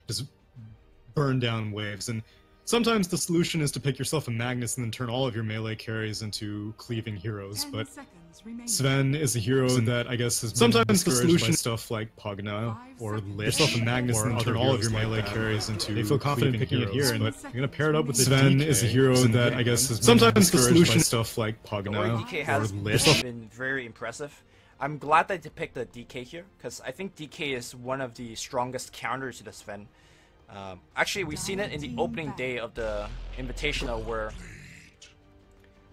just burn down waves. And sometimes the solution is to pick yourself a Magnus and then turn all of your melee carries into cleaving heroes, but Sven is a hero that I guess has sometimes the solution is stuff like Pugna or Lich, yourself a Magnus and turn all of your melee carries into they feel confident picking it here, but you're gonna pair it up with Sven is a hero that I guess has sometimes the solution stuff like Pugna DK has or Lich. been very impressive. I'm glad that they picked the DK here, because I think DK is one of the strongest counters to the Sven. Actually, we've seen it in the opening day of the Invitational where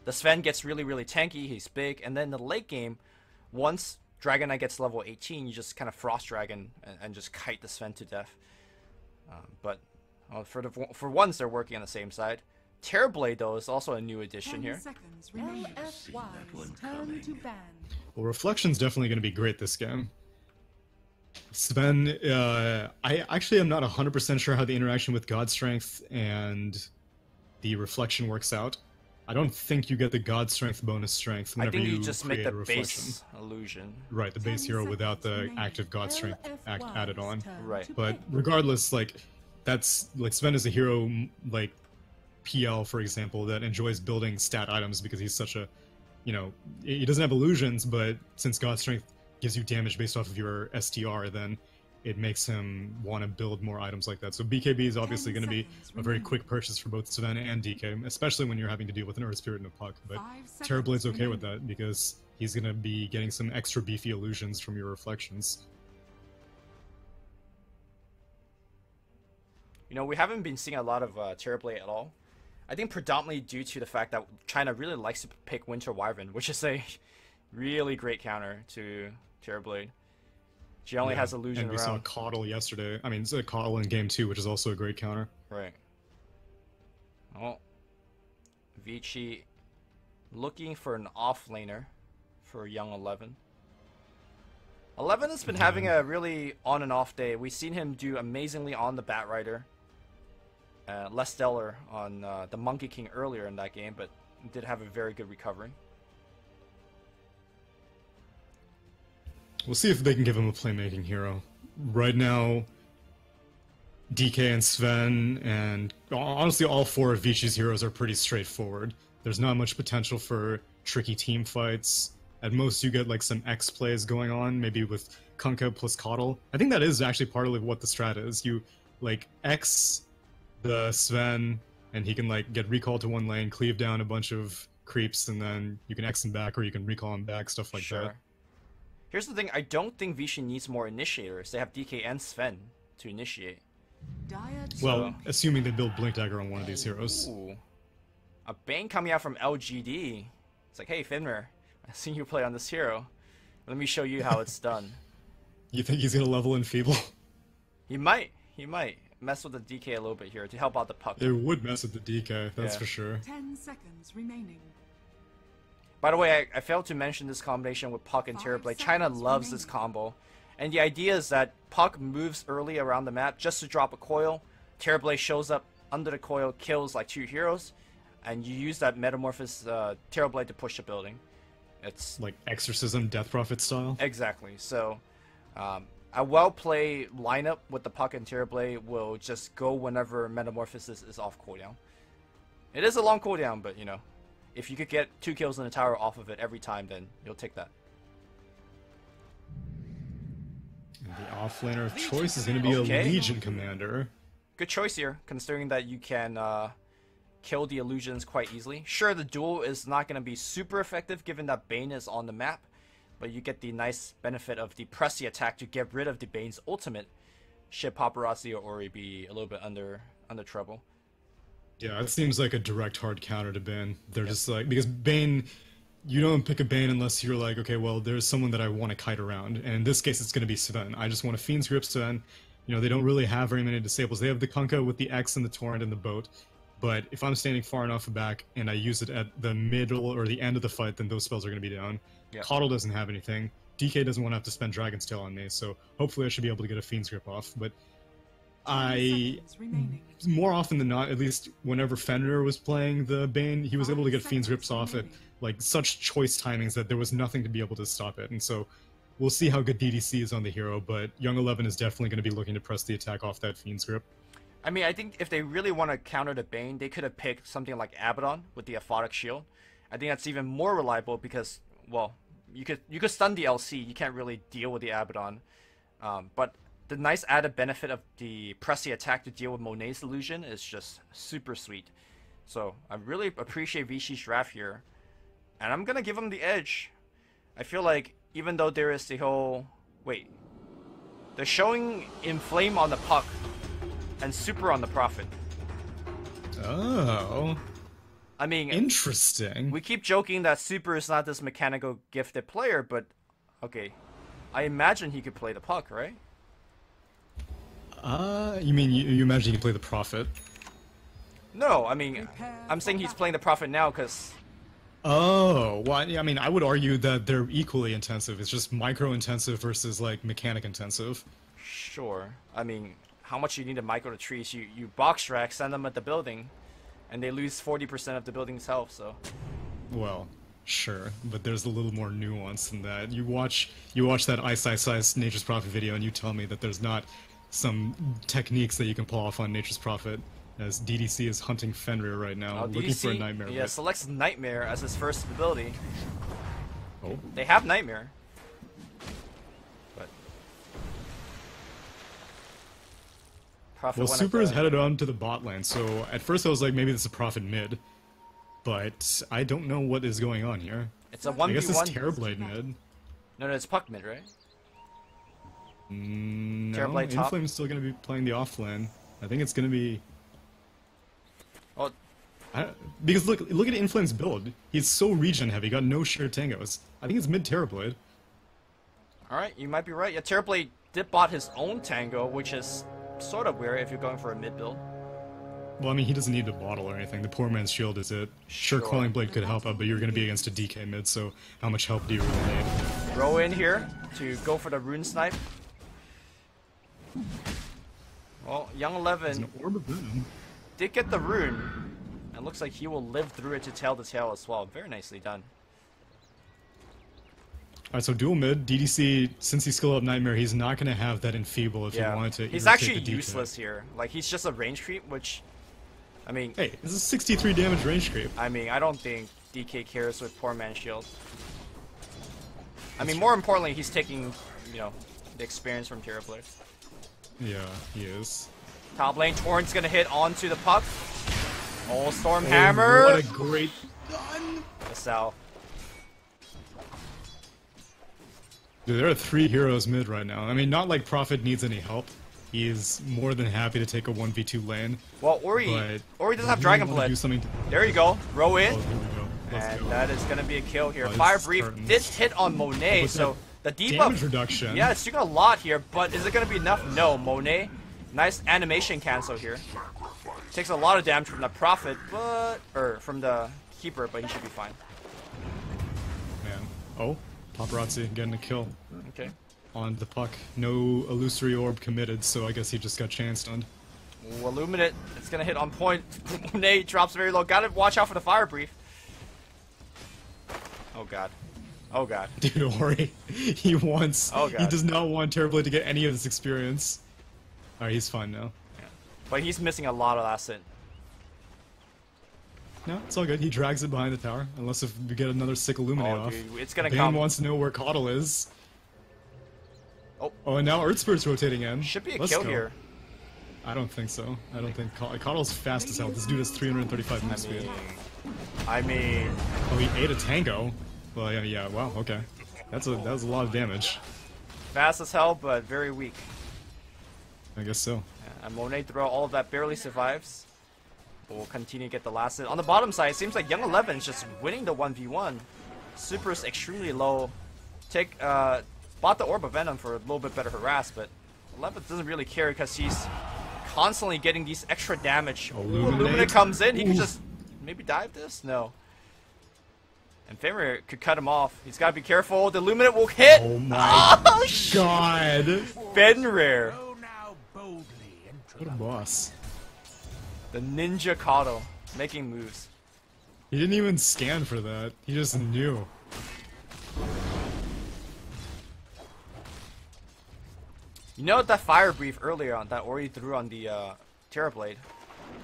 the Sven gets really tanky, he's big, and then in the late game, once Dragon Knight gets level 18, you just kind of Frost Dragon and just kite the Sven to death. But for once, they're working on the same side. Terrorblade, though, is also a new addition here. Well, Reflection's definitely going to be great this game. Sven, I actually am not 100% sure how the interaction with God Strength and the Reflection works out. I don't think you get the God Strength bonus strength whenever you just make the Reflection. base illusion. Right, the base hero without the active God Strength added on. Right. But regardless, like, that's, like, Sven is a hero, like, PL, for example, that enjoys building stat items because he's such a, you know, he doesn't have illusions, but since God Strength gives you damage based off of your STR, then it makes him want to build more items like that. So BKB is obviously going to be a very quick purchase for both Sven and DK, especially when you're having to deal with an Earth Spirit and a Puck. But Terrorblade's okay with that because he's going to be getting some extra beefy illusions from your reflections. You know, we haven't been seeing a lot of Terrorblade at all. I think predominantly due to the fact that China really likes to pick Winter Wyvern, which is a really great counter to Terrorblade. She only has illusion and we around. saw Coddle yesterday. I mean, it's a Coddle in game 2, which is also a great counter. Right. Well, Vici looking for an offlaner for young 11. 11 has been having a really on and off day. We've seen him do amazingly on the Batrider. Less stellar on the Monkey King earlier in that game, but did have a very good recovery. We'll see if they can give him a playmaking hero. Right now, DK and Sven, and honestly all 4 of Vici's heroes are pretty straightforward. There's not much potential for tricky team fights. At most you get like some X plays going on, maybe with Kunkka plus Coddle. I think that is actually part of what the strat is. You like X the Sven, and he can like get recalled to one lane, cleave down a bunch of creeps, and then you can X him back or you can recall him back, stuff like that. Here's the thing, I don't think Vici needs more initiators. They have DK and Sven to initiate. Well, assuming they build Blink Dagger on one of these heroes. Ooh. A Bane coming out from LGD. It's like, hey Finmer, I've seen you play on this hero. Let me show you how it's done. You think he's gonna level Enfeeble? He might. Mess with the DK a little bit here to help out the Puck. It would mess with the DK, that's for sure. 10 seconds remaining. By the way, I failed to mention this combination with Puck and Terrorblade. China loves this combo. And the idea is that Puck moves early around the map just to drop a coil. Terrorblade shows up under the coil, kills like 2 heroes. And you use that Metamorphosis Terrorblade to push the building. It's like Exorcism, Death Prophet style? Exactly. So, a well-played lineup with the Puck and Terrorblade will just go whenever Metamorphosis is off cooldown. It is a long cooldown, but you know, if you could get 2 kills in the tower off of it every time, then you'll take that. And the offlaner of choice is going to be a Legion Commander. Good choice here, considering that you can kill the illusions quite easily. Sure, the duel is not going to be super effective given that Bane is on the map, but you get the nice benefit of the press the attack to get rid of the Bane's ultimate, should Paparazzi or Ori be a little bit under trouble. Yeah, it seems like a direct hard counter to Bane. They're just like, because Bane, you don't pick a Bane unless you're like, okay, well, there's someone that I want to kite around. And in this case, it's going to be Sven. I just want to Fiend's Grip Sven. You know, they don't really have very many disables. They have the Kunkka with the X and the Torrent and the Boat. But if I'm standing far enough back and I use it at the middle or the end of the fight, then those spells are going to be down. Yep. Coddle doesn't have anything. DK doesn't want to have to spend Dragon's Tail on me, so hopefully I should be able to get a Fiend's Grip off. But more often than not, at least whenever Fenrir was playing the Bane, he was able to get Fiend's Grips off at like such choice timings that there was nothing to be able to stop it. And so we'll see how good DDC is on the hero, but Young 11 is definitely going to be looking to press the attack off that Fiend's Grip. I mean, I think if they really want to counter the Bane, they could have picked something like Abaddon with the Aphotic Shield. I think that's even more reliable because, well, you could stun the LC. You can't really deal with the Abaddon. But the nice added benefit of the press the attack to deal with Monet's illusion is just super sweet. So I really appreciate Vici's draft here. And I'm going to give him the edge. I feel like even though there is the whole... Wait. They're showing Inflame on the Puck and Super on the Prophet. Oh. I mean... Interesting. We keep joking that Super is not this mechanical gifted player, but... Okay. I imagine he could play the Puck, right? You mean you imagine he can play the Prophet? No, I mean... I'm saying he's playing the Prophet now because... Oh, well, I mean, I would argue that they're equally intensive. It's just micro-intensive versus, like, mechanic-intensive. Sure. I mean, how much you need to micro the trees? You box rack, send them at the building, and they lose 40% of the building's health, so... Well, sure, but there's a little more nuance than that. You watch that Ice Nature's Prophet video, and you tell me that there's not some techniques that you can pull off on Nature's Prophet. As DDC is hunting Fenrir right now, looking DDC, for a Nightmare. Yeah, selects Nightmare as his first ability. Oh. They have Nightmare. But... Prophet Well, Super is headed on to the bot lane, so at first I was like, maybe this is a Prophet mid. But I don't know what is going on here. It's a 1v1. I guess it's Terrorblade mid. No, it's Puck mid, right? No, Terrorblade top. Inflame's still going to be playing the off lane. I think it's going to be... Oh, because look at Inflame's build. He's so regen heavy, got no shared tangos. I think it's mid Terrorblade. alright, you might be right. Yeah, Terrorblade did bot his own tango, which is sort of weird if you're going for a mid build. Well, I mean, he doesn't need to bottle or anything. The poor man's shield is it. Sure, Quelling Blade could help out, but you're going to be against a DK mid, so how much help do you really need? Throw in here to go for the rune snipe. Well, Young 11 did get the rune. And looks like he will live through it to tell the tale as well. Very nicely done. Alright, so dual mid. DDC, since he's skill up Nightmare, he's not going to have that Enfeeble if he wanted to. He's actually useless here. Like, he's just a range creep, which... I mean... Hey, this is 63 damage range creep. I mean, I don't think DK cares with poor man's shield. I mean, more importantly, he's taking, you know, the experience from Terrorblade. Yeah, he is. Top lane, Torrent's gonna hit onto the Puck. Oh, Stormhammer! Oh, what a great gun! The Sal. Dude, there are 3 heroes mid right now. I mean, not like Prophet needs any help. He is more than happy to take a 1v2 lane. Well, Ori doesn't have Dragon Blood. There you go. Row in. Oh, here we go. Let's go. That is gonna be a kill here. Fire Brief did hit on Monet, so the debuff... Damage reduction. Yeah, it's doing a lot here, but is it gonna be enough? No, Monet. Nice animation cancel here. Takes a lot of damage from the Prophet, or from the Keeper, but he should be fine. Man. Oh, Paparazzi getting a kill. Okay. On the Puck. No Illusory Orb committed, so I guess he just got chain stunned. Ooh, Illuminate. It's gonna hit on point. Monet drops very low. Gotta watch out for the Fire Brief. Oh god. Oh god. Dude, Ori. He wants... Oh god. He does not want Terrorblade to get any of this experience. Alright, he's fine now. Yeah. But he's missing a lot of asset. No, it's all good. He drags it behind the tower. Unless if we get another sick Illuminate off. Dude, it's gonna Bane come. wants to know where Coddle is. Oh. Oh, and now Earth Spirit's rotating in. Should be a Let's kill go. here. I don't think so. I don't think... Coddle's fast as hell. This dude has 335 move speed. I mean... Oh, he ate a tango? Well, yeah, wow, okay. That was a lot of damage. Fast as hell, but very weak. I guess so. Yeah, and Monet throw all of that barely survives. But we'll continue to get the last hit. On the bottom side, it seems like Young 11 is just winning the 1v1. Super's extremely low. Bought the Orb of Venom for a little bit better harass, but 11 doesn't really care because he's constantly getting these extra damage. Illuminate comes in, he can just maybe dive this? No. And Fenrir could cut him off. He's got to be careful. The Illuminate will hit. Oh my god. Fenrir. What a boss. The Ninja Kato making moves. He didn't even scan for that. He just knew. You know that fire breath earlier on that Ori threw on the Terrorblade?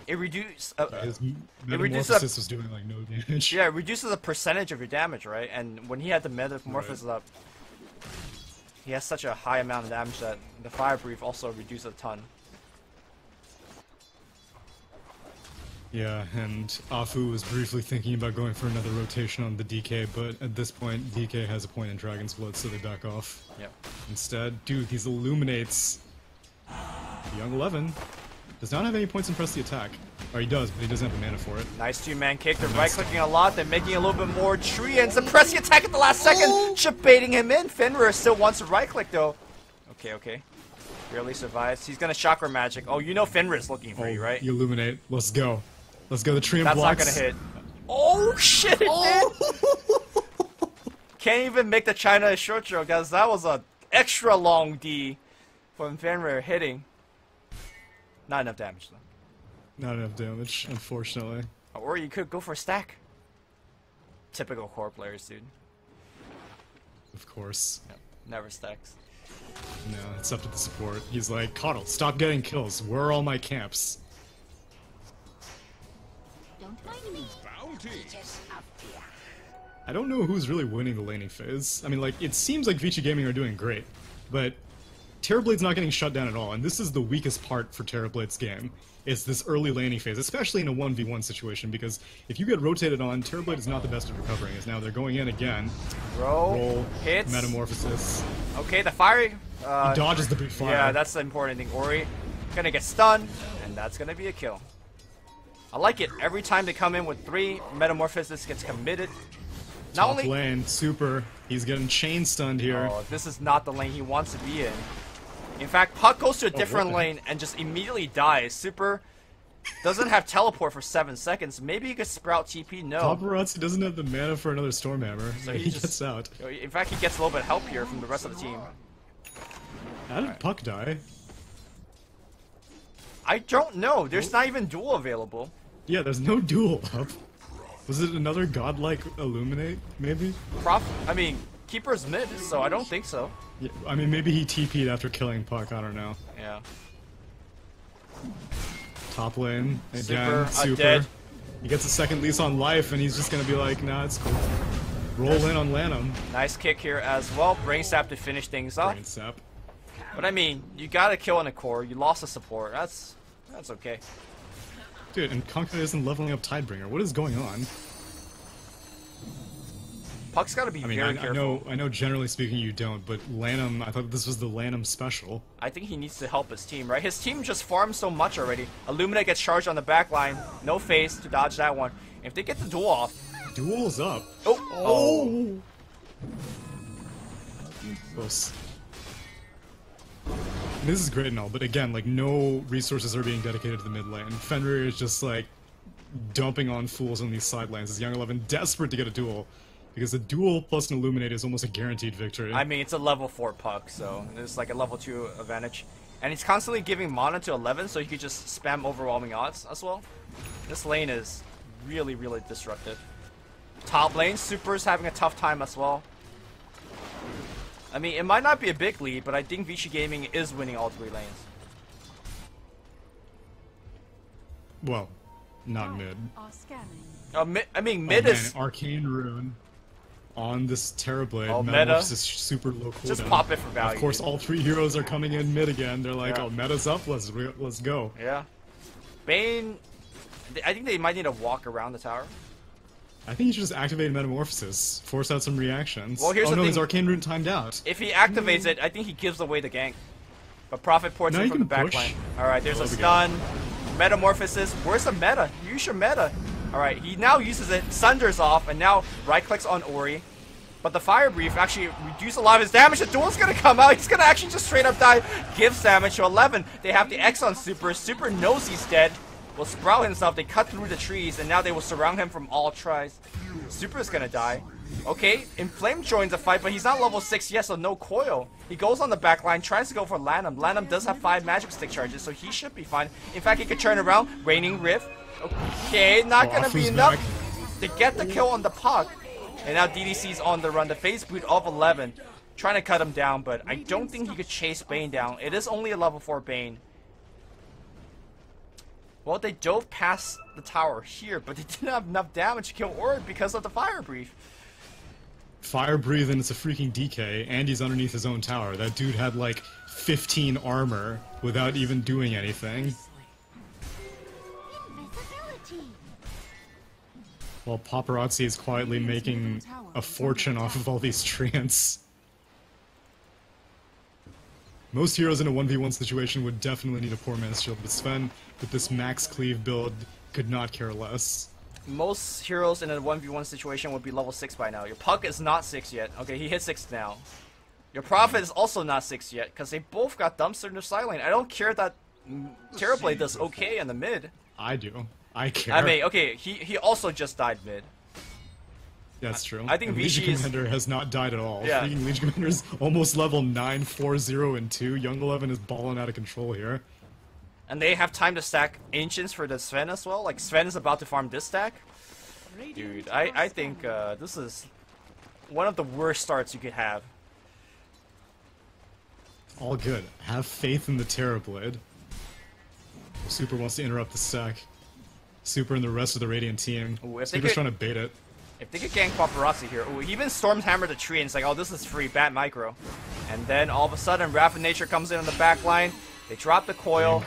It reduces. His metamorphosis was doing like no damage. Yeah, it reduces the percentage of your damage, right? And when he had the metamorphosis up, he has such a high amount of damage that the fire breath also reduces a ton. Yeah, and Afu was briefly thinking about going for another rotation on the DK, but at this point, DK has a point in Dragon's Blood, so they back off. Yep. Instead, dude, these illuminates. Young 11 does not have any points in press the attack. Or he does, but he doesn't have the mana for it. Nice two-man kick. They're right-clicking a lot. They're making a little bit more tree and suppress the attack at the last second. Chip baiting him in. Fenrir still wants to right-click though. Okay. Barely survives. He's gonna chakra magic. Oh, you know Fenrir's looking for you, right? You illuminate. Let's go. Let's go. The tree and That's blocks. not gonna hit. Oh shit! It did. Can't even make the China short throw, guys. That was a extra long D from Fenrir hitting. Not enough damage though. Not enough damage, unfortunately. Or you could go for a stack. Typical core players, dude. Of course. Yep. Never stacks. No, it's up to the support. He's like, Coddle, stop getting kills. Where are all my camps? Don't mind me. I don't know who's really winning the laning phase. I mean, like, it seems like Vici Gaming are doing great, but Terrorblade's not getting shut down at all, and this is the weakest part for Terrorblade's game. It's this early laning phase, especially in a 1v1 situation, because if you get rotated on, Terrorblade is not the best at recovering, as now they're going in again. Roll, hits. Metamorphosis. Okay, the fire. He dodges the big fire. Yeah, that's the important thing. Ori gonna get stunned, and that's gonna be a kill. I like it. Every time they come in with 3, Metamorphosis gets committed. Not Top only lane, super. He's getting chain stunned here. Oh, this is not the lane he wants to be in. In fact, Puck goes to a different lane and just immediately dies. Super doesn't have teleport for 7 seconds. Maybe he could sprout TP. No. Paparazzi doesn't have the mana for another Stormhammer, so he just gets out. In fact, he gets a little bit of help here from the rest of the team. How did Puck die? I don't know. There's not even duel available. Yeah, there's no duel up. Was it another godlike Illuminate, maybe? I mean, Keeper's mid, so I don't think so. Yeah, I mean, maybe he TP'd after killing Puck, I don't know. Yeah. Top lane, Super, again, super. dead. He gets a second lease on life, and he's just gonna be like, nah, it's cool. Roll in on Lanham. Nice kick here as well. Brain Sap to finish things off. Brain Sap. But I mean, you got a kill in a core. You lost a support. That's okay. Dude, and Conker isn't leveling up Tidebringer. What is going on? Puck's got to be very careful. I know generally speaking you don't, but Lanham, I thought this was the Lanham special. I think he needs to help his team, right? His team just farms so much already. Illumina gets charged on the back line. No face to dodge that one. If they get the duel off. Duel's up. Oh! Close. This is great and all, but again, like, no resources are being dedicated to the mid lane. Fenrir is just, like, dumping on fools on these side lanes. As Young 11 desperate to get a duel. Because a duel plus an Illuminate is almost a guaranteed victory. I mean, it's a level 4 Puck, so it's like a level 2 advantage. And he's constantly giving mana to 11, so he could just spam overwhelming odds as well. This lane is really, really disruptive. Top lane, Super's having a tough time as well. I mean, it might not be a big lead, but I think Vici Gaming is winning all 3 lanes. Well, not mid. I mean, mid is... Arcane Rune on this Terrorblade. Oh, Metamorphosis is super low cooldown. Just pop it for value. Of course, all 3 heroes are coming in mid again. They're like, oh, meta's up, let's go. Yeah. Bane... I think they might need to walk around the tower. I think he should just activate Metamorphosis, force out some reactions. Well, here's the thing. His Arcane Rune timed out. If he activates it, I think he gives away the gank. But Prophet ports in from the back line. Alright, there's a stun. Metamorphosis. Where's the meta? Use your meta. Alright, he now uses it, sunders off, and now right-clicks on Ori. But the Fire Brief actually reduced a lot of his damage. The duel's gonna come out. He's gonna actually just straight up die. Gives damage to 11. They have the X on Super. Super knows he's dead. Will sprout himself. They cut through the trees, and now they will surround him from all tries. Super's gonna die. Okay, Inflame joins the fight, but he's not level 6 yet, so no coil. He goes on the back line, tries to go for Lanham. Lanham does have 5 magic stick charges, so he should be fine. In fact, he could turn around. Raining Rift. Okay, not gonna be enough to get the kill on the Puck. And now DDC's on the run. The phase boot of 11. trying to cut him down, but I don't think he could chase Bane down. It is only a level 4 Bane. Well, they dove past the tower here, but they didn't have enough damage to kill Orb because of the Fire Breathe. Fire Breathe, and it's a freaking DK, and he's underneath his own tower. That dude had like 15 armor without even doing anything. While Paparazzi is quietly making a fortune off of all these treants. Most heroes in a 1v1 situation would definitely need a poor man's shield, but Sven, with this max cleave build, could not care less. Most heroes in a 1v1 situation would be level 6 by now. Your Puck is not 6 yet. Okay, he hit 6 now. Your Prophet is also not 6 yet, because they both got dumpster in their side lane. I don't care that Terrorblade does okay in the mid. I do. I care. I mean, okay, he also just died mid. That's true. I think Vici Legion Commander has not died at all. Yeah. Freaking Legion Commander is almost level 9, 4, 0, and 2. Young 11 is balling out of control here. And they have time to stack Ancients for the Sven as well. Like, Sven is about to farm this stack. Dude, I think this is one of the worst starts you could have. All good. Have faith in the Terrorblade. Super wants to interrupt the stack. Super and the rest of the Radiant team. Ooh, Super's trying to bait it. If they could gank Paparazzi here, ooh, he even Stormhammer the tree and it's like, oh, this is free, bad micro. And then all of a sudden, Wrath of Nature comes in on the back line. They drop the coil.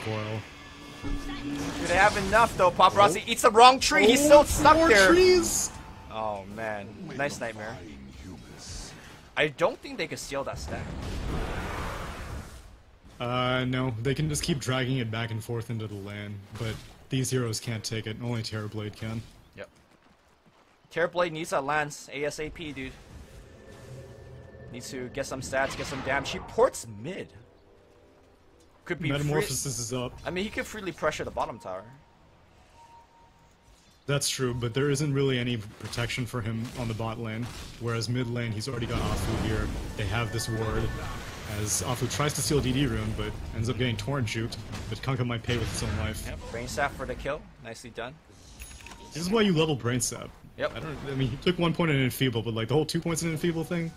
Do they have enough though? Paparazzi eats the wrong tree. He's still stuck there. Trees. Oh man, nice nightmare. I don't think they could steal that stack. No, they can just keep dragging it back and forth into the lane, but these heroes can't take it. Only Terrorblade can. Yep. Terrorblade needs that lance ASAP, dude. Needs to get some stats, get some damage. He ports mid. Could be Metamorphosis is up. I mean, he could freely pressure the bottom tower. That's true, but there isn't really any protection for him on the bot lane. Whereas mid lane, he's already got Afu here. They have this ward. As Afu tries to steal DD rune, but ends up getting torrent juked. But Kunkka might pay with his own life. Yep, Brain Staff for the kill. Nicely done. This is why you level Brain Sap. Yep. I mean, he took 1 point in Enfeeble, but like the whole 2 points in Enfeeble thing,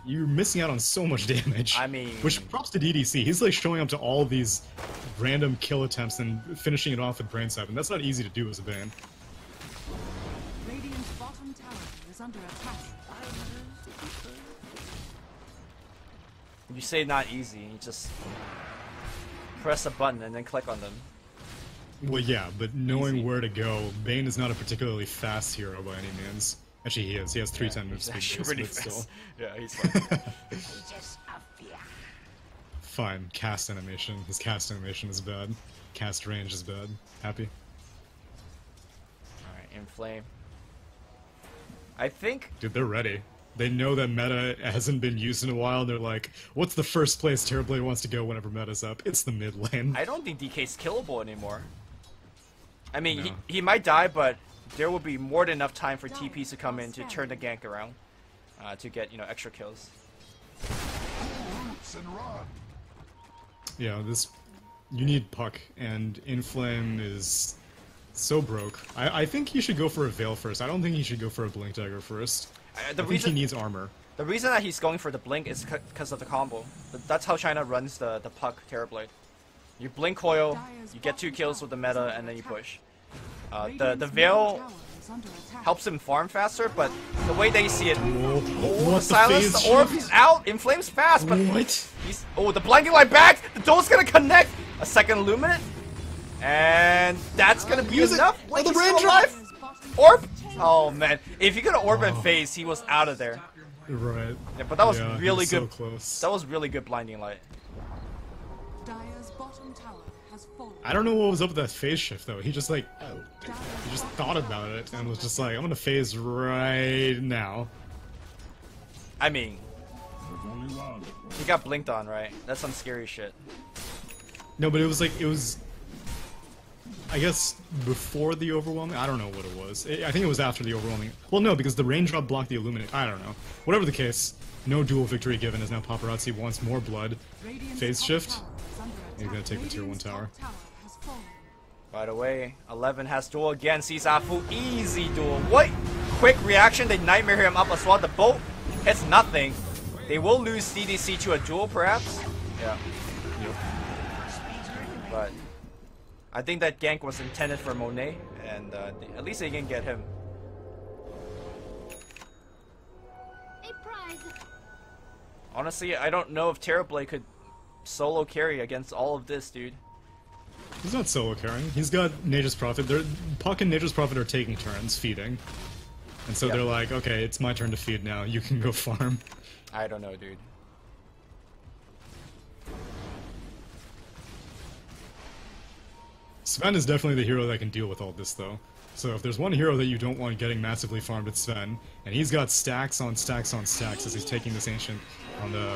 you're missing out on so much damage. I mean... Which, props to DDC. He's like showing up to all these random kill attempts and finishing it off with Brain Sap, and that's not easy to do as a Vayne. Radiant's bottom tower is under attack. You say not easy, you just press a button and then click on them. Well, yeah, but knowing where to go, Bane is not a particularly fast hero by any means. Actually, he is. He has 310 move speed. Actually base, pretty but fast. still. Yeah, he's fine. Fine. Cast animation. His cast animation is bad. Cast range is bad. Happy? Alright, Inflame. I think... Dude, they're ready. They know that meta hasn't been used in a while. They're like, what's the first place Terrorblade wants to go whenever meta's up? It's the mid lane. I don't think DK's killable anymore. I mean, No. he might die, but there will be more than enough time for TPs to come in to turn the gank around. To get, you know, extra kills. Yeah, this... You need Puck, and Inflame is so broke. I think he should go for a Veil first. I don't think he should go for a Blink Dagger first. I think he needs armor. The reason that he's going for the Blink is because of the combo. That's how China runs the Puck Terrorblade. You Blink Coil, you get 2 kills with the meta, and then you push. The Veil helps him farm faster, but the way they see it... What the silence, phase the orb, shift? he's out! Inflame's fast, but... What? He's... Oh, the blinding light back! The Dole's gonna connect! A second Luminate? And that's gonna be enough? Wait, the he's still raindrop! alive? Orb? Oh man, if he could have orb in phase, he was out of there. Right. Yeah, but that was Yeah, really so good. close. That was really good blinding light. Dire's bottom tower has fallen. I don't know what was up with that phase shift though. He just like he just thought about it and was just like, I'm gonna phase right now. I mean, he got blinked on, right? That's some scary shit. No, but it was I guess before the overwhelming. I don't know what it was. I think it was after the overwhelming. Well, no, because the raindrop blocked the illuminate. I don't know. Whatever the case, no dual victory given as now Paparazzi wants more blood. Phase shift. He's gonna take the tier 1 tower. By the way, 11 has duel again. Sees Afu easy duel. What quick reaction? They nightmare him up as well. The bolt hits nothing. They will lose CDC to a duel, perhaps. Yeah. Yep. But I think that gank was intended for Monet, and at least they can get him. Honestly, I don't know if Terrorblade could solo carry against all of this, dude. He's not solo carrying. He's got Nature's Prophet. Puck and Nature's Prophet are taking turns feeding. And so they're like, okay, it's my turn to feed now. You can go farm. I don't know, dude. Sven is definitely the hero that can deal with all this, though. So if there's one hero that you don't want getting massively farmed, it's Sven. And he's got stacks on stacks on stacks as he's taking this Ancient on the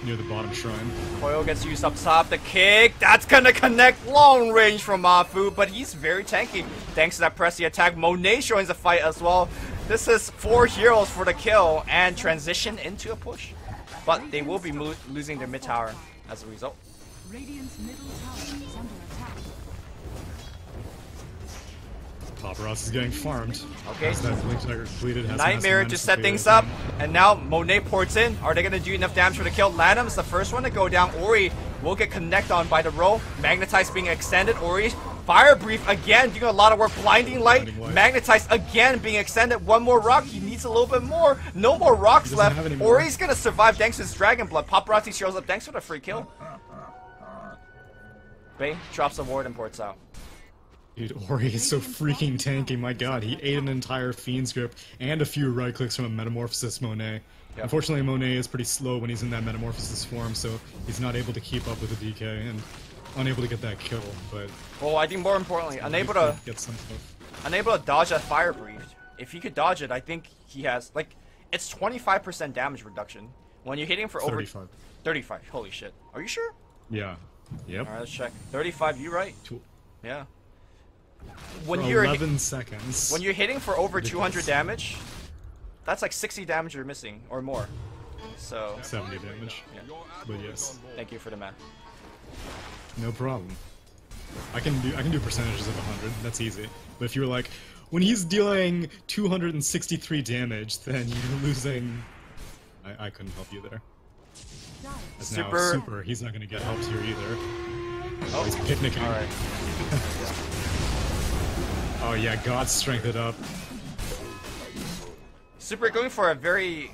near the bottom shrine. Coil gets used up top, the kick, that's gonna connect long range from Afu, but he's very tanky. Thanks to that pressy attack, Monet joins the fight as well. This is 4 heroes for the kill and transition into a push. But they will be losing their mid tower as a result. Radiant's middle tower is under attack. Paparazzi is getting farmed. Okay. As that Blink Dagger completed, has Nightmare to set things up, and now Monet ports in. Are they going to do enough damage for the kill? Lanham's the first one to go down. Ori will get connect on by the row. Magnetize being extended. Ori, Fire Brief again, doing a lot of work. Blinding Light. Magnetize again being extended. One more rock. He needs a little bit more. No more rocks left. Ori's going to survive thanks to his Dragon Blood. Paparazzi shows up thanks for the free kill. Bay drops the ward and ports out. Dude, Ori is so freaking tanky, my god. He ate an entire Fiend's Grip and a few right clicks from a Metamorphosis Monet. Yep. Unfortunately, Monet is pretty slow when he's in that Metamorphosis form, so he's not able to keep up with the DK and unable to get that kill, but... Well, I think more importantly, unable to get some stuff. Unable to dodge that Fire Brief. If he could dodge it, I think he has, like, it's 25% damage reduction. When you're hitting for over... 35. 35, holy shit. Are you sure? Yeah. Yep. Alright, let's check. 35, you right? Yeah. When for you're 11 seconds. When you're hitting for over 200 damage, that's like 60 damage you're missing or more. So 70 damage. Yeah. But yes. Thank you for the math. No problem. I can do percentages of 100. That's easy. But if you're like, when he's dealing 263 damage, then you're losing. I couldn't help you there. As now super. He's not gonna get helped here either. Oh, he's picnicking. All right. Oh yeah, God strength it up. Super going for a very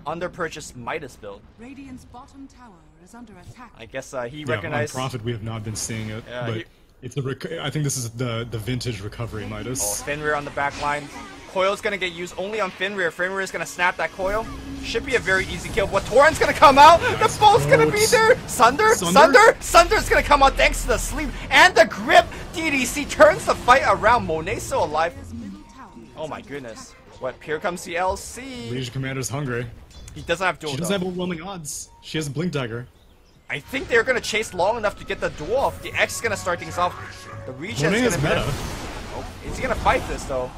under-purchased Midas build. Radiant's bottom tower is under attack. I guess he recognized. On Prophet we have not been seeing it, but it's a I think this is the vintage recovery Midas. Oh, Fenrir on the back line. Coil's gonna get used only on Fenrir. Fenrir is gonna snap that coil. Should be a very easy kill. But Torrent's gonna come out. Nice. The bolt's gonna be there. Sunder's gonna come out thanks to the sleep and the grip. DDC turns the fight around. Monet's still alive. Oh my goodness. What? Here comes the LC. Legion Commander's hungry. He doesn't have duel. She doesn't have overwhelming odds. She has a Blink Dagger. I think they're gonna chase long enough to get the duel off. The X is gonna start things off. The regen's gonna be meta. Oh, is he gonna fight this though?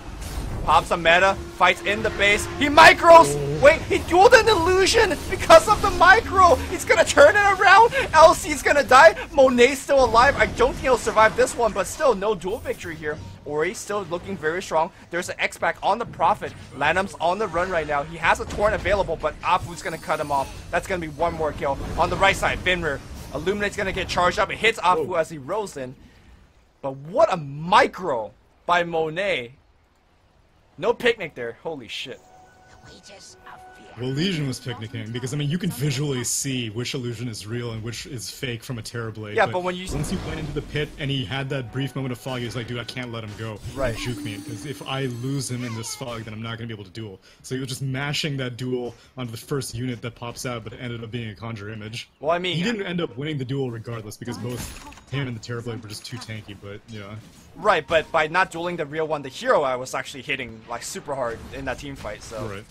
Pops a meta, fights in the base. He micros! Oh. Wait, he dueled an illusion because of the micro! He's gonna turn it around! LC's gonna die! Monet's still alive. I don't think he'll survive this one, but still, no duel victory here. Ori's still looking very strong. There's an X back on the Prophet. Lanham's on the run right now. He has a Torrent available, but Afu's gonna cut him off. That's gonna be one more kill. On the right side, Fenrir. Illuminate's gonna get charged up. It hits Afu as he rolls in. But what a micro by Monet. No picnic there. Holy shit. Well, Legion was picnicking because, I mean, you can visually see which illusion is real and which is fake from a Terrorblade. Yeah, but when you... Once he went into the pit and he had that brief moment of fog, he was like, dude, I can't let him go. Right. Juke me, because if I lose him in this fog, then I'm not going to be able to duel. So he was just mashing that duel onto the first unit that pops out, but it ended up being a Conjure Image. Well, I mean... He didn't end up winning the duel regardless, because both him and the Terrorblade were just too tanky, but, yeah. Right, but by not dueling the real one, the hero, I was actually hitting, like, super hard in that team fight, so... Right.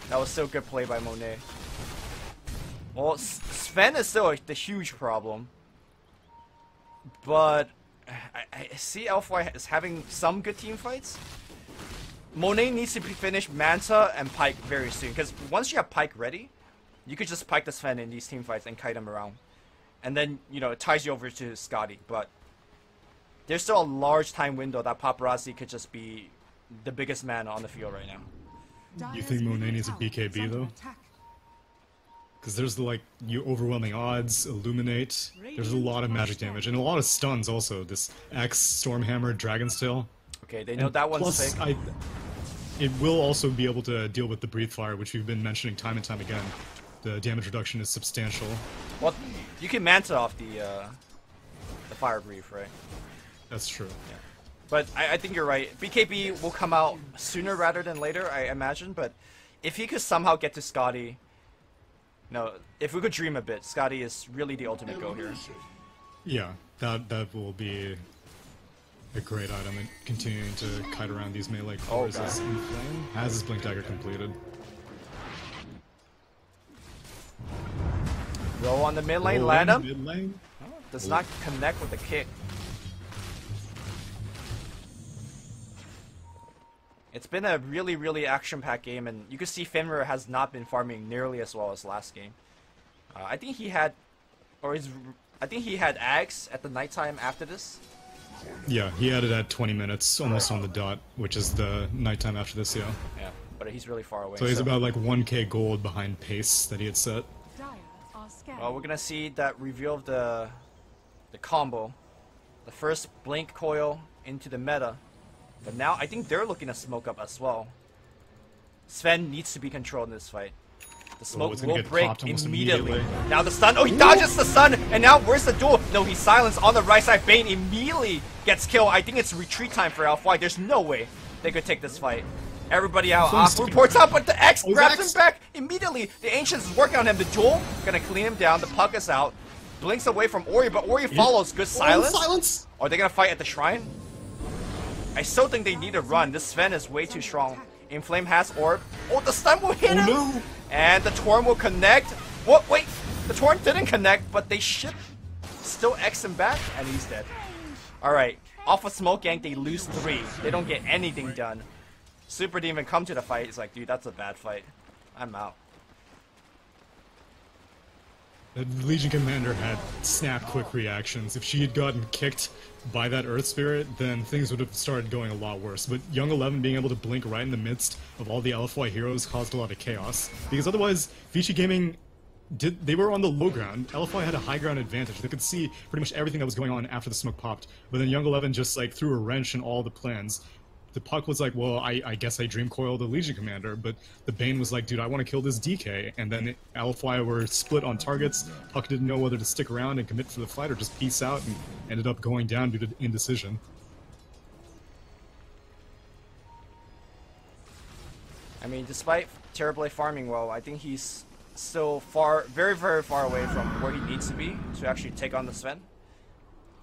That was still good play by Monet. Well, Sven is still the huge problem. But I see Elfway is having some good team fights. Monet needs to finish Manta and Pyke very soon. Because once you have Pyke ready, you could just Pyke the Sven in these team fights and kite him around. And then, you know, it ties you over to Scotty. But there's still a large time window that Paparazzi could just be the biggest man on the field right now. You think Monet needs a BKB though? Because there's the, like, you overwhelming odds, illuminate. There's a lot of magic damage and a lot of stuns also. This X, Stormhammer, Dragon's Tail. Okay, they know And that one's plus, fake. it will also be able to deal with the Breathe Fire, which we've been mentioning time and time again. The damage reduction is substantial. Well, you can Manta off the Fire Breathe, right? That's true. Yeah. But I think you're right. BKB will come out sooner rather than later, I imagine. But if he could somehow get to Scotty, no, if we could dream a bit, Scotty is really the ultimate go here. Yeah, that will be a great item in continuing to kite around these melee cores as Inflame has his Blink Dagger completed. Roll on the mid lane, Roll land in, him. mid lane. Does not connect with the kick. It's been a really, really action-packed game, and you can see Fenrir has not been farming nearly as well as last game. I think he had, I think he had Ags at the nighttime after this. Yeah, he had it at 20 minutes, almost on the dot, which is the nighttime after this, yeah. Yeah, but he's really far away. So he's about like 1k gold behind pace that he had set. Well, we're gonna see that reveal of the combo, the first blink coil into the meta. But now I think they're looking to smoke up as well. Sven needs to be controlled in this fight. The smoke will break immediately. Now the stun. Oh, he dodges the stun, and now where's the duel? No, he's silenced on the right side. Bane immediately gets killed. I think it's retreat time for Alpha. There's no way they could take this fight. Everybody out. Reports out, but the X grabs him back immediately. The Ancient's working on him. The duel gonna clean him down. The puck is out. Blinks away from Ori, but Ori follows. Good silence. Are they gonna fight at the shrine? I still think they need to run. This Sven is way too strong. Inflame has orb. Oh, the stun will hit him! No. And the Torn will connect. What? Wait! The Torn didn't connect, but they should still X him back, and he's dead. Alright. Off of Smoke Gank, they lose 3. They don't get anything done. Super didn't even come to the fight. He's like, dude, that's a bad fight. I'm out. The Legion Commander had snap quick reactions. If she had gotten kicked by that Earth Spirit, then things would have started going a lot worse. But Young 11 being able to blink right in the midst of all the LFY heroes caused a lot of chaos. Because otherwise, Vici Gaming, they were on the low ground. LFY had a high ground advantage. They could see pretty much everything that was going on after the smoke popped. But then Young 11 just like threw a wrench in all the plans. The Puck was like, well, I guess I Dream Coil the Legion Commander, but the Bane was like, dude, I want to kill this DK. And then LFY were split on targets. Puck didn't know whether to stick around and commit for the fight or just peace out, and ended up going down due to indecision. I mean, despite Terrorblade farming well, I think he's still very, very far away from where he needs to be to actually take on the Sven.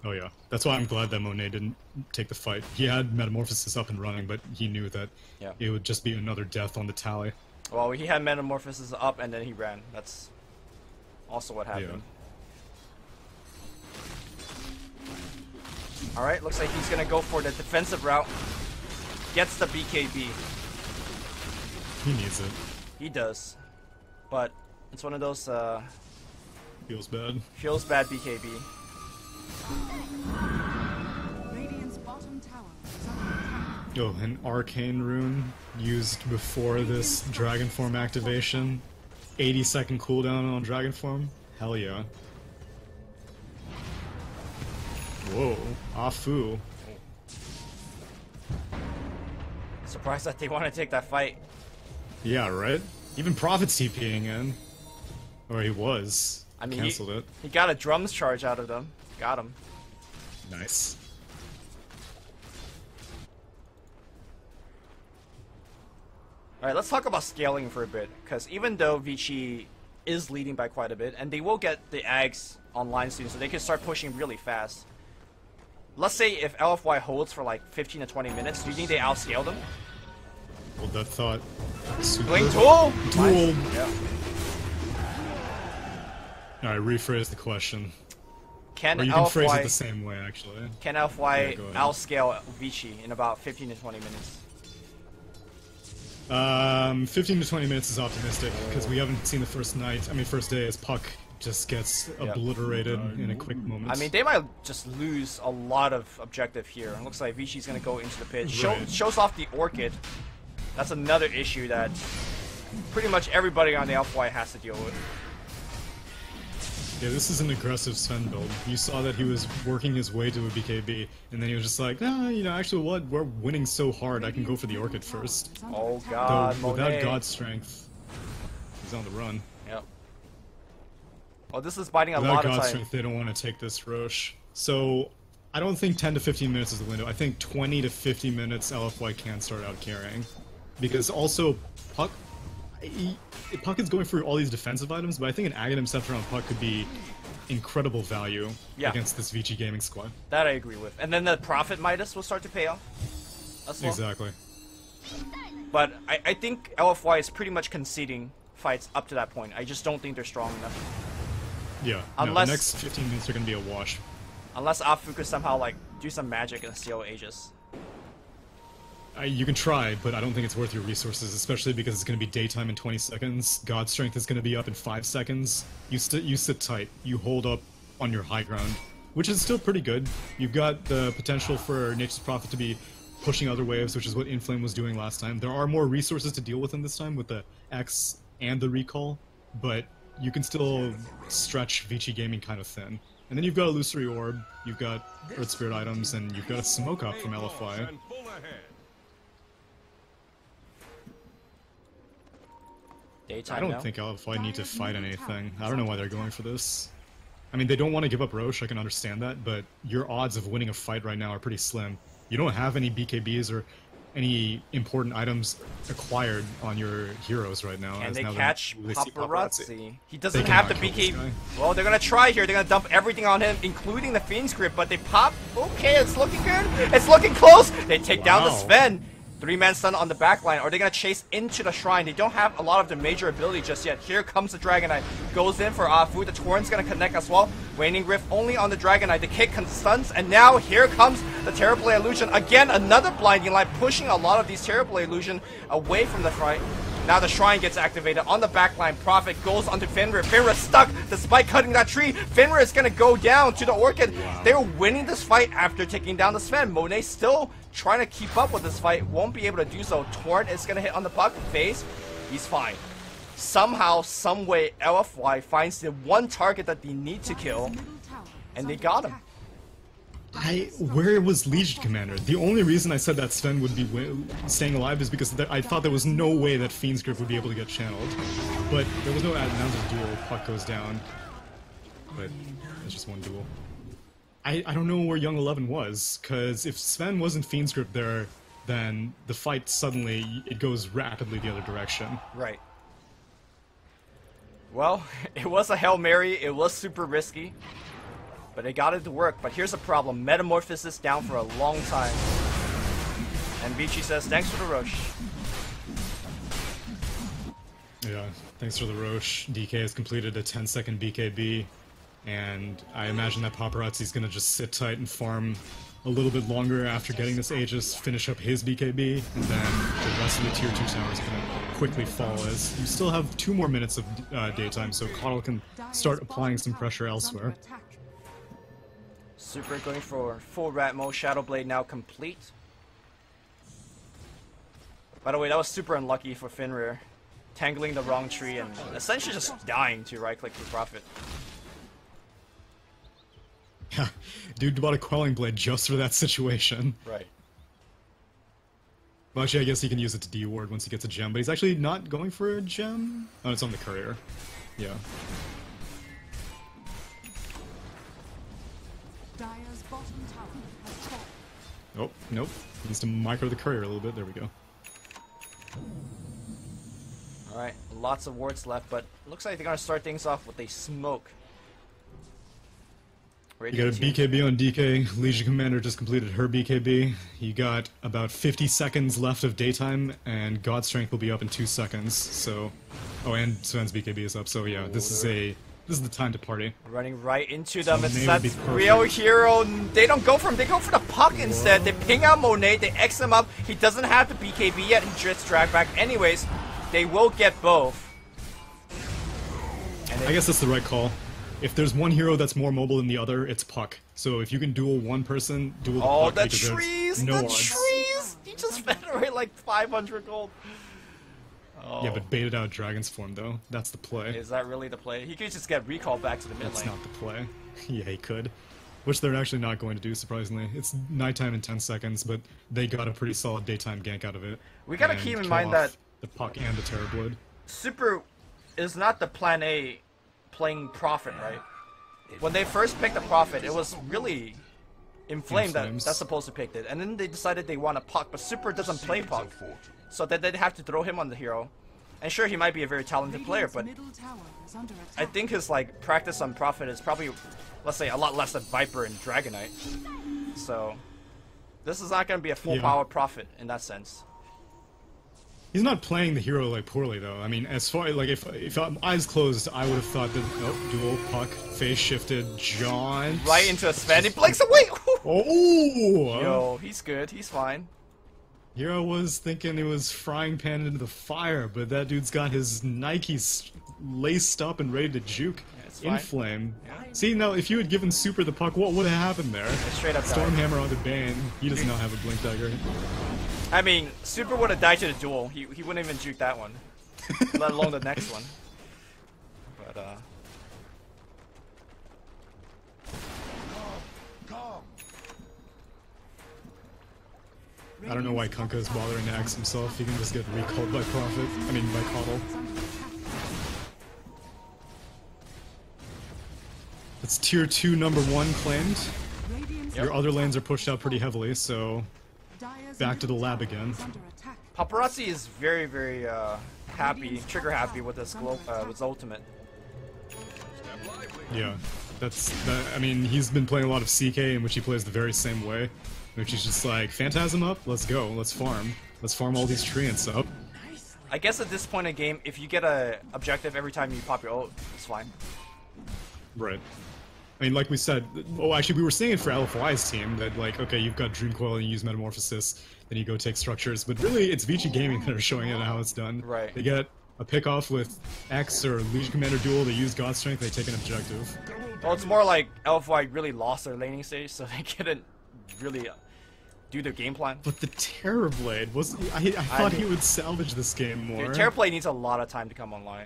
Oh yeah, that's why I'm glad that Monet didn't take the fight. He had Metamorphosis up and running, but he knew that it would just be another death on the tally. Well, he had Metamorphosis up and then he ran. That's also what happened. Yeah. Alright, looks like he's gonna go for the defensive route. Gets the BKB. He needs it. He does. But it's one of those Feels bad. Feels bad BKB. Radiant's bottom tower is under attack. Oh, an Arcane Rune used before this Dragon Form activation. 80-second cooldown on Dragon Form? Hell yeah. Whoa, Afu. Surprised that they want to take that fight. Yeah, right? Even Prophet's TPing in. Or he was. I mean, canceled it. He got a drums charge out of them. Got him. Nice. Alright, let's talk about scaling for a bit, because even though Vici is leading by quite a bit, and they will get the Ags online soon, so they can start pushing really fast. Let's say if LFY holds for like 15 to 20 minutes, do you think they outscale them? Well, that thought. Super Blink Duel! Duel! Yeah. Alright, rephrase the question. Can or you can phrase it LFY the same way, actually. Can LFY go ahead. outscale Vici in about 15 to 20 minutes? 15 to 20 minutes is optimistic, because we haven't seen the first day as Puck just gets obliterated in a quick moment. I mean, they might just lose a lot of objective here. It looks like Vici's gonna go into the pit. Shows off the Orchid. That's another issue that pretty much everybody on the LFY has to deal with. Yeah, this is an aggressive Sven build. You saw that he was working his way to a BKB, and then he was just like, ah, you know, actually what? We're winning so hard, I can go for the Orchid first. Oh god, Though, without Monet. God Strength, he's on the run. Yep. Oh, this is biting a Without lot of God time. Strength, they don't want to take this Roche. So, I don't think 10 to 15 minutes is the window. I think 20 to 50 minutes LFY can start out carrying. Because also, Puck... Puck is going for all these defensive items, but I think an Aghanim Scepter on Puck could be incredible value against this Vici Gaming squad. That I agree with. And then the Prophet Midas will start to pay off as well. Exactly. But I think LFY is pretty much conceding fights up to that point. I just don't think they're strong enough. Yeah, Unless- no, the next 15 minutes are going to be a wash. Unless Afu could somehow like do some magic and steal Aegis. You can try, but I don't think it's worth your resources, especially because it's going to be daytime in 20 seconds. God Strength is going to be up in 5 seconds. You sit tight. You hold up on your high ground, which is still pretty good. You've got the potential for Nature's Prophet to be pushing other waves, which is what Inflame was doing last time. There are more resources to deal with in this time with the X and the Recall, but you can still stretch Vici Gaming kind of thin. And then you've got Illusory Orb, you've got Earth Spirit items, and you've got a Smoke Up from LFI. Daytime I don't now. think LFI need to fight anything. I don't know why they're going for this. I mean, they don't want to give up Roche, I can understand that, but your odds of winning a fight right now are pretty slim. You don't have any BKBs or any important items acquired on your heroes right now. And as they now catch they see Paparazzi. He They doesn't have the cannot kill this BK. guy. Well, they're gonna try here. They're gonna dump everything on him, including the Fiend's Grip, but they pop. Okay, it's looking good. It's looking close. They take down the Wow. Sven. 3-man stun on the back line. Are they gonna chase into the shrine? They don't have a lot of their major ability just yet. Here comes the Dragonite. Goes in for Afu. The Torrent's gonna connect as well. Waning Rift only on the Dragonite. The kick stuns, and now here comes the Terrorblade Illusion. Again, another blinding light, pushing a lot of these Terrorblade Illusion away from the shrine. Now the shrine gets activated on the backline. Prophet goes onto Fenrir. Fenrir stuck despite cutting that tree. Fenrir is gonna go down to the Orchid. They're winning this fight after taking down the Sven. Monet still trying to keep up with this fight. Won't be able to do so. Torrent is gonna hit on the Puck. Phase. He's fine. Somehow, someway, LFY finds the one target that they need to kill, and they got him. Where was Legion Commander? The only reason I said that Sven would be staying alive is because I thought there was no way that Fiend's Grip would be able to get channeled. But there was no announced duel. Puck goes down. But it's just one duel. I don't know where Young 11 was, because if Sven wasn't Fiend's Grip there, then the fight suddenly, it goes rapidly the other direction. Right. Well, it was a Hail Mary. It was super risky. But they got it to work. But here's a problem. Metamorphosis down for a long time. And Vici says, thanks for the Roche. Yeah, thanks for the Roche. DK has completed a 10-second BKB, and I imagine that Paparazzi's gonna just sit tight and farm a little bit longer after getting this Aegis, finish up his BKB, and then the rest of the tier 2 tower is gonna quickly fall as you still have 2 more minutes of daytime, so Coddle can start applying some pressure elsewhere. Super going for full rat mode. Shadow Blade now complete. By the way, that was super unlucky for Fenrir. Tangling the wrong tree and essentially just dying to right-click the Prophet. Yeah, dude bought a Quelling Blade just for that situation. Right. Well, actually, I guess he can use it to D-ward once he gets a gem, but he's actually not going for a gem? Oh, it's on the courier. Yeah. Dire's bottom tower has fallen. Oh, nope. He needs to micro the courier a little bit. There we go. Alright, lots of wards left, but looks like they're gonna start things off with a smoke. You got a BKB on DK. Legion Commander just completed her BKB. You got about 50 seconds left of daytime, and God Strength will be up in 2 seconds. So, oh, and Sven's BKB is up. So yeah, this is the time to party. Running right into them. It's Monet that would be perfect. real hero. They don't go for him. They go for the Puck instead. They ping out Monet. They X him up. He doesn't have the BKB yet. He just dragged back. Anyways, they will get both. And I guess that's the right call. If there's one hero that's more mobile than the other, it's Puck. So if you can duel one person, duel the oh, Puck. the because there's trees! no The odds. trees! He just fed away like 500 gold. Oh. Yeah, but baited out Dragon's form though. That's the play. Is that really the play? He could just get recalled back to the mid That's lane. not the play. Yeah, he could. Which they're actually not going to do, surprisingly. It's nighttime in 10 seconds, but they got a pretty solid daytime gank out of it. We gotta and keep in kill mind off that the Puck and the Terrorblade. Super is not the plan A playing Prophet, right? When they first picked the Prophet, it was really Inflamed that's supposed to pick it. And then they decided they want a Puck, but Super doesn't play Puck. So then they'd have to throw him on the hero. And sure, he might be a very talented player, but I think his like practice on Prophet is probably, let's say, a lot less than Viper and Dragonite. So this is not going to be a full power Prophet in that sense. He's not playing the hero like poorly though. I mean, as far like if eyes closed, I would have thought that dual Puck face shifted John right into a Sven. He blinks away. Oh, yo, he's good. He's fine. Hero was thinking it was frying pan into the fire, but that dude's got his Nikes laced up and ready to juke. Yeah, Inflame. Yeah. See, now if you had given Super the Puck, what would have happened there? Straight up Stormhammer on the Bane. He does not have a Blink Dagger. I mean, Super would have died to the duel. He wouldn't even juke that one, let alone the next one. But I don't know why Kunkka is bothering to axe himself. He can just get recalled by Prophet. I mean, by Coddle. It's tier 2 number 1 claimed. Yep. Your other lanes are pushed out pretty heavily, so back to the lab again. Paparazzi is very, very happy, trigger happy with his ultimate. Yeah, I mean, he's been playing a lot of CK in which he plays the very same way, which is just like, Phantasm up, let's go, let's farm all these treants up. I guess at this point in the game, if you get a objective every time you pop your ult, it's fine. Right. I mean, like we said, oh, actually, we were saying it for LFY's team that, like, okay, you've got Dream Coil and you use Metamorphosis, then you go take structures, but really, it's Vici Gaming that are showing it how it's done. Right. They get a pick-off with X or Legion Commander duel, they use God Strength, they take an objective. Well, it's more like LFY really lost their laning stage, so they couldn't really do their game plan. But the Terrorblade, I thought he would salvage this game more. Dude, Terrorblade needs a lot of time to come online.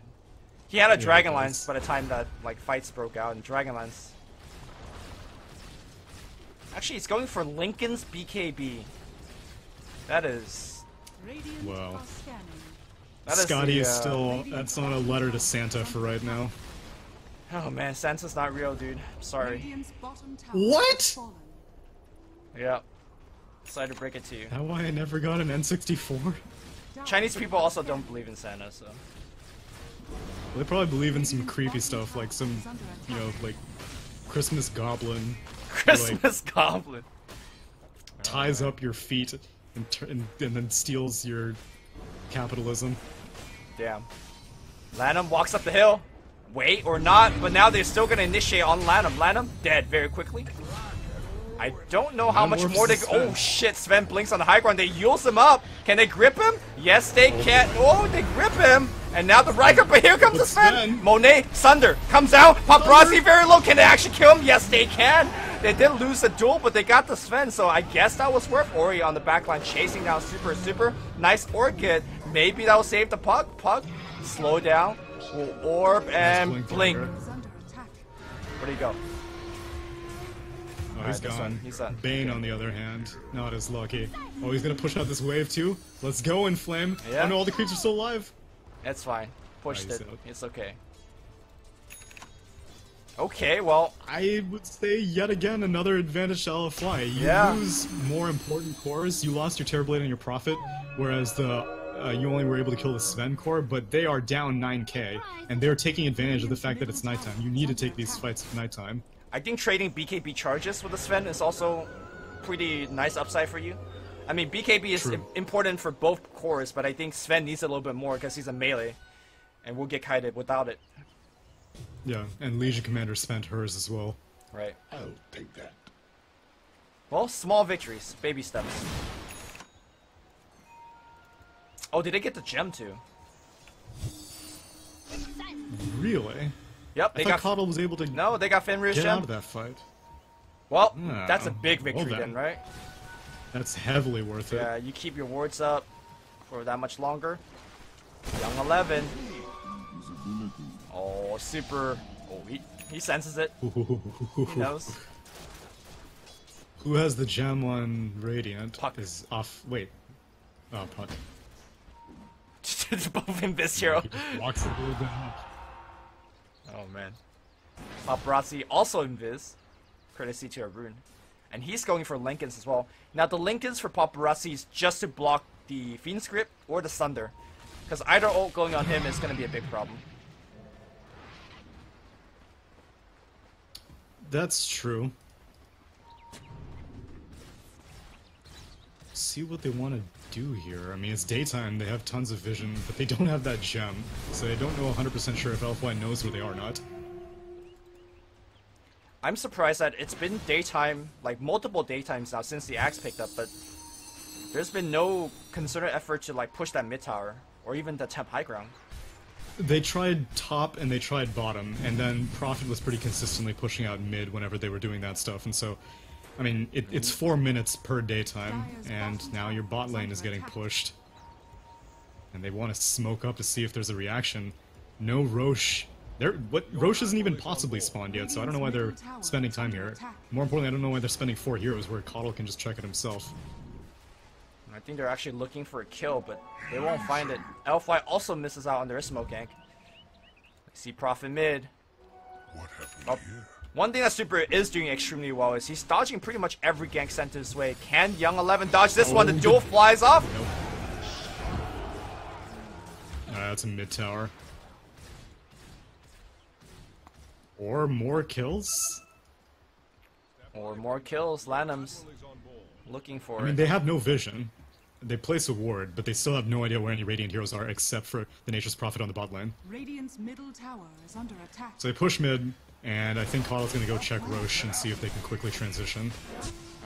He had a Dragonlance by the time that, like, fights broke out, and Dragonlance... Actually, it's going for Lincoln's BKB. That is... Wow. That Scotty is still... That's on a letter to Santa for right now. Oh man, Santa's not real, dude. I'm sorry. What?! Yeah. Sorry to break it to you. That's why I never got an N64? Chinese people also don't believe in Santa, so... They probably believe in some creepy stuff, like some, you know, like, Christmas Goblin. Christmas Goblin. Ties up your feet and then steals your capitalism. Damn. Lanham walks up the hill. Wait, or not, but now they're still gonna initiate on Lanham. Lanham, dead very quickly. I don't know how much more they... Oh shit, Sven blinks on the high ground. They use him up. Can they grip him? Yes, they can. Oh, they grip him. And now the Riker, but here comes the Sven. Monet, Sunder, comes out. Paparazzi very low. Can they actually kill him? Yes, they can. They did lose the duel, but they got the Sven, so I guess that was worth. Ori on the backline chasing down Super. Nice Orchid. Maybe that will save the Puck. Puck, slow down. Orb and blink. Where'd he go? Oh, he's gone. He's done. Bane, on the other hand, not as lucky. Oh, he's gonna push out this wave too? Let's go, Inflame. Yeah. Oh no, all the creeps are still alive. It's fine. Pushed it. Out. It's okay. Okay, well... I would say, yet again, another advantage to LFY. You lose more important cores. You lost your Terrorblade and your Prophet, whereas you only were able to kill the Sven core, but they are down 9k, and they're taking advantage of the fact that it's nighttime. You need to take these fights at nighttime. I think trading BKB charges with the Sven is also pretty nice upside for you. I mean, BKB is important for both cores, but I think Sven needs a little bit more because he's a melee, and we'll get kited without it. Yeah, and Legion Commander spent hers as well. Right. I'll take that. Well, small victories, baby steps. Oh, did they get the gem too? Really? Yep, they I thought Coddle was able to No, they got Fenrir's get gem. out of that fight. Well, No. that's a big victory Well then, right? That's heavily worth it. Yeah, you keep your wards up for that much longer. Young 11. Oh, super. Oh, he senses it. He knows. Who has the gem on Radiant? Puck. Is off. Wait. Oh, Puck. It's both in this hero. He just walks a little bit up. Oh man. Paparazzi also invis, courtesy to Arun. And he's going for Lincolns as well. Now the Lincolns for Paparazzi is just to block the Fiend Script or the Sunder. Because either ult going on him is going to be a big problem. That's true. See what they want to do here. I mean, it's daytime, they have tons of vision, but they don't have that gem. So I don't know 100% sure if Elfwine knows where they are or not. I'm surprised that it's been daytime, like multiple daytimes now since the Axe picked up, but there's been no concerted effort to like push that mid tower or even the temp high ground. They tried top and they tried bottom, and then Prophet was pretty consistently pushing out mid whenever they were doing that stuff, and so, I mean, it's 4 minutes per daytime, and now your bot lane is getting pushed. And they want to smoke up to see if there's a reaction. No Roche. Roche isn't even possibly spawned yet, so I don't know why they're spending time here. More importantly, I don't know why they're spending 4 heroes where Coddle can just check it himself. I think they're actually looking for a kill, but they won't find it. Elfwine also misses out on their smoke gank. See Prophet mid. One thing that Super is doing extremely well is he's dodging pretty much every gank sent his way. Can Young 11 dodge this one? The duel flies off. Nope. That's a mid tower. Or more kills? Or more kills. Lanham's looking for it. I mean, they have no vision. They place a ward, but they still have no idea where any Radiant heroes are except for the Nature's Prophet on the bot lane. Radiant's middle tower is under attack. So they push mid, and I think Coddle's gonna go check Roche and see if they can quickly transition.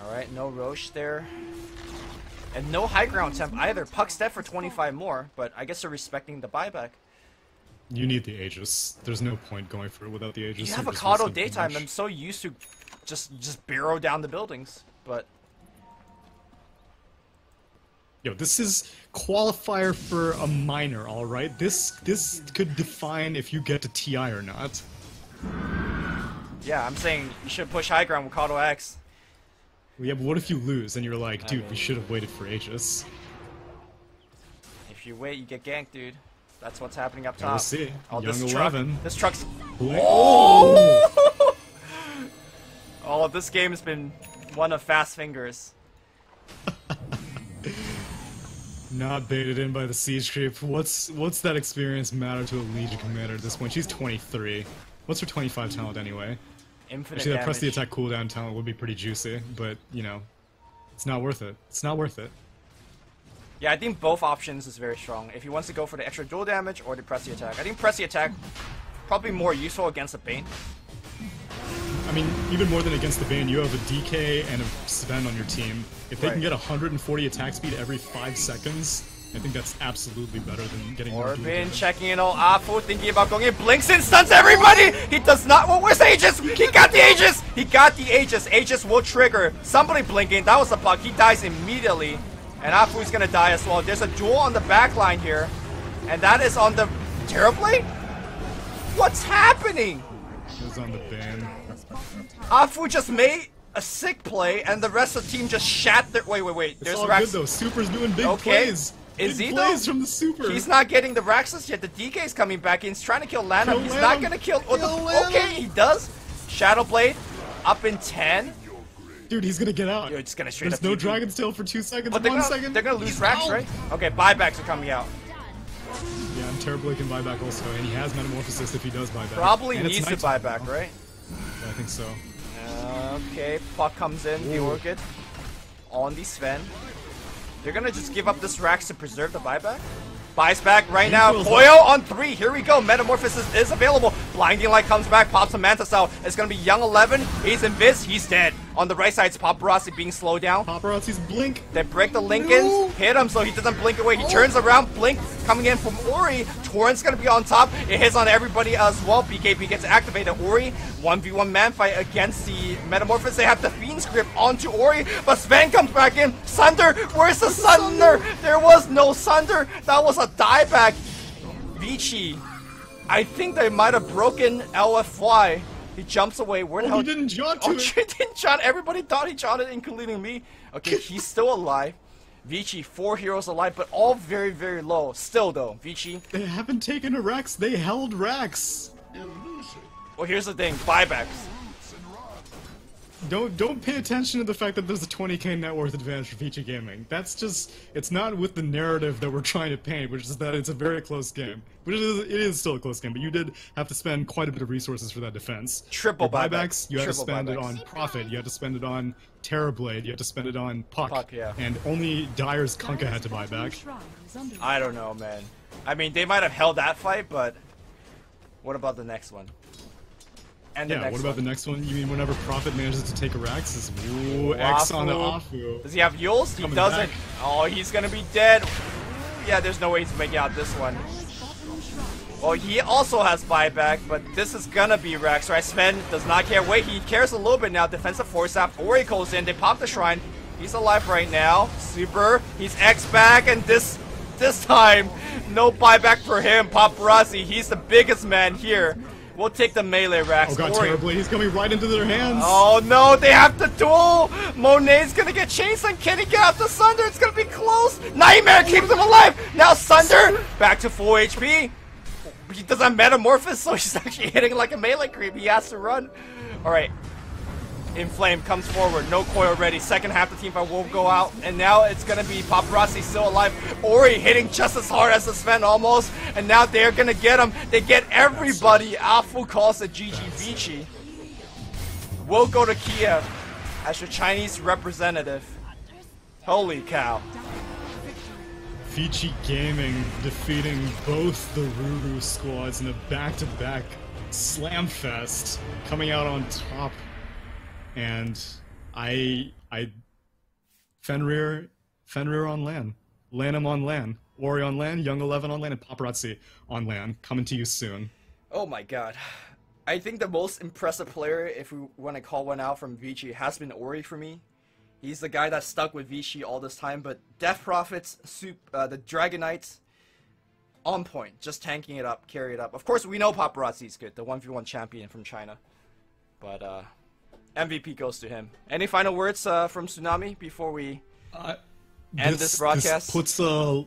Alright, no Roche there. And no high ground temp either. Puck's dead for 25 more, but I guess they're respecting the buyback. You need the Aegis. There's no point going for it without the Aegis. You have You're a just Coddle wasting too daytime. much. I'm so used to just barrow down the buildings, but Yo, this is qualifier for a minor, alright? This could define if you get to TI or not. yeah, I'm saying you should push high ground with Coddle X. Yeah, but what if you lose and you're like, dude, we should have waited for Aegis? If you wait, you get ganked, dude. That's what's happening up top. Yeah, we'll see. Oh, Young this 11. truck. This truck's. Oh! Oh, this game has been one of fast fingers. Not baited in by the siege creep. What's that experience matter to a Legion commander at this point? She's 23. What's her 25 talent anyway? Infinite Actually, that damage. press the attack cooldown talent would be pretty juicy, but you know, it's not worth it. It's not worth it. Yeah, I think both options is very strong. If he wants to go for the extra dual damage or the press the attack. I think press the attack probably more useful against a Bane. I mean, even more than against the Bane, you have a DK and a Sven on your team. If they can get 140 attack speed every 5 seconds, I think that's absolutely better than getting more dual Orbin damage. checking in all Afu, thinking about going in. Blinks in, stuns everybody! He does not. Well, where's Aegis? He got the Aegis! He got the Aegis. Aegis will trigger. Somebody blinking. That was the puck. He dies immediately. And Afu's gonna die as well. There's a duel on the back line here. And that is on the Terrorblade? What's happening? It was on the Bane. Afu just made a sick play, and the rest of the team just shat their. Wait. It's There's all Rax. good though. Super's doing big Okay. plays. Is big he plays though? from the Super. He's not getting the Raxus yet. The DK's coming back in. He's trying to kill Lana. Kill He's Lana. not gonna kill. Oh, Kill Lana. okay, he does. Shadowblade up in 10. Dude, he's gonna get out. You're just gonna straight There's up no TP. Dragon's Tail for 2 seconds. But 1 second. they're gonna lose Rax, right? Okay, buybacks are coming out. Yeah, and Terrorblade can buy back also, and he has Metamorphosis if he does buy back. Probably And it's needs to nighttime buy back, now. right? Yeah, I think so. Okay, Puck comes in. The Orchid on the Sven. They're gonna just give up this Rax to preserve the buyback. Buys back right now. Koyo on 3. Here we go. Metamorphosis is available. Blinding Light comes back. Pops a Mantis out. It's going to be Young 11. He's in Viz. He's dead. On the right side, it's Paparazzi being slowed down. Paparazzi's blink. They break the Lincolns. No. Hit him so he doesn't blink away. He turns around. Blink coming in from Ori. Torrent's going to be on top. It hits on everybody as well. BKB gets activated. Ori, 1v1 man fight against the Metamorphosis. They have the Fiend's grip onto Ori. But Sven comes back in. Sunder. Where's the Sunder? There was no Sunder. That was a dieback. Vici. I think they might have broken LFY. He jumps away. Where the hell? He didn't jaunt to Oh, it. he didn't jaunt. Everybody thought he jaunted, including me. Okay, he's still alive. Vici, 4 heroes alive, but all very, very low. Still, though, Vici. They haven't taken a Rex. They held Rex. Well, here's the thing. Buybacks. Don't pay attention to the fact that there's a 20k net worth advantage for Vici Gaming. That's just, it's not with the narrative that we're trying to paint, which is that it's a very close game. Which it is still a close game, but you did have to spend quite a bit of resources for that defense. Triple Your buybacks. You had to Triple spend it buybacks. on Prophet, you had to spend it on Terrorblade, you had to spend it on Puck, Puck, yeah. and only Dyer's Kunkka had to buy back. I don't know, man. I mean, they might have held that fight, but what about the next one? And the Yeah, next what about one? the next one? You mean whenever Prophet manages to take a Rex, is ooh, X on the Afu. Does he have Yules? He Coming doesn't. back. Oh, he's gonna be dead. Yeah, there's no way he's making out this one. Well, he also has buyback, but this is gonna be Rex, right? Sven does not care. Wait, he cares a little bit now. Defensive force up. Ori goes in. They pop the shrine. He's alive right now. Super. He's X back, and this time, no buyback for him. Paparazzi. He's the biggest man here. We'll take the melee Rex. Oh god, Ori. Terrorblade, he's coming right into their hands! Oh no, they have to duel! Monet's gonna get chased and can he get out the Sunder? It's gonna be close! Nightmare keeps him alive! Now Sunder, back to full HP. He doesn't metamorphosis, so he's actually hitting like a melee creep. He has to run. Alright. Inflame comes forward, no coil ready. Second half the team fight will go out. And now it's gonna be Paparazzi still alive. Ori hitting just as hard as the Sven almost. And now they're gonna get him. They get everybody. Afu calls it GG Vici. We'll go to Kiev as your Chinese representative. Holy cow. Vici Gaming defeating both the Ruru squads in a back-to-back slam fest, coming out on top. And Fenrir on LAN. Lanham on LAN. Ori on LAN, Young 11 on LAN, and Paparazzi on LAN. Coming to you soon. Oh my god. I think the most impressive player, if we want to call one out from Vici, has been Ori for me. He's the guy that stuck with Vici all this time, but Death Prophets, the Dragon Knights, on point. Just tanking it up, carry it up. Of course, we know Paparazzi's good, the 1v1 champion from China. But, MVP goes to him. Any final words from Tsunami before we end this broadcast? This puts a